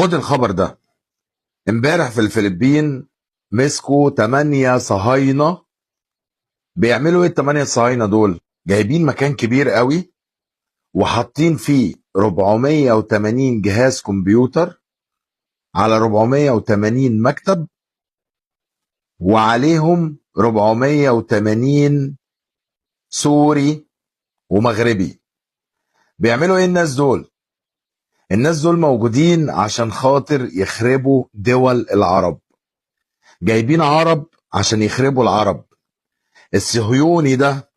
خد الخبر ده. امبارح في الفلبين مسكوا 8 صهاينة. بيعملوا ايه ال8 صهاينة دول؟ جايبين مكان كبير قوي وحاطين فيه 480 جهاز كمبيوتر على 480 مكتب وعليهم 480 سوري ومغربي. بيعملوا ايه الناس دول؟ الناس دول موجودين عشان خاطر يخربوا دول العرب. جايبين عرب عشان يخربوا العرب. الصهيوني ده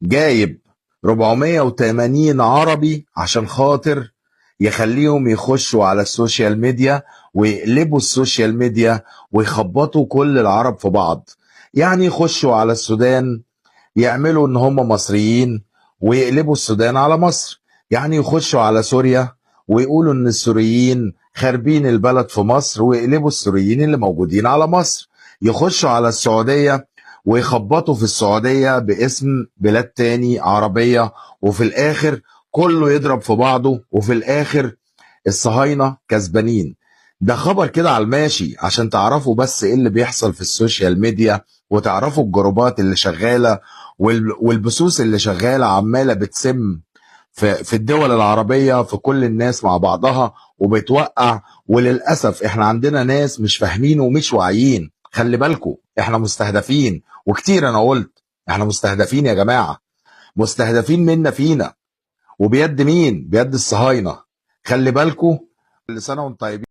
جايب 480 عربي عشان خاطر يخليهم يخشوا على السوشيال ميديا ويقلبوا السوشيال ميديا ويخبطوا كل العرب في بعض. يعني يخشوا على السودان يعملوا ان هم مصريين ويقلبوا السودان على مصر. يعني يخشوا على سوريا ويقولوا ان السوريين خاربين البلد في مصر ويقلبوا السوريين اللي موجودين على مصر. يخشوا على السعودية ويخبطوا في السعودية باسم بلاد تاني عربية، وفي الاخر كله يضرب في بعضه، وفي الاخر الصهاينة كسبانين. ده خبر كده على الماشي عشان تعرفوا بس ايه اللي بيحصل في السوشيال ميديا، وتعرفوا الجروبات اللي شغالة والبثوث اللي شغالة عمالة بتسم في الدول العربية، في كل الناس مع بعضها وبتوقع. وللأسف احنا عندنا ناس مش فاهمين ومش واعيين. خلي بالكم احنا مستهدفين، وكتير انا قلت احنا مستهدفين يا جماعة. مستهدفين منا فينا، وبيد مين؟ بيد الصهاينة. خلي بالكم. كل سنة وانتم طيبين.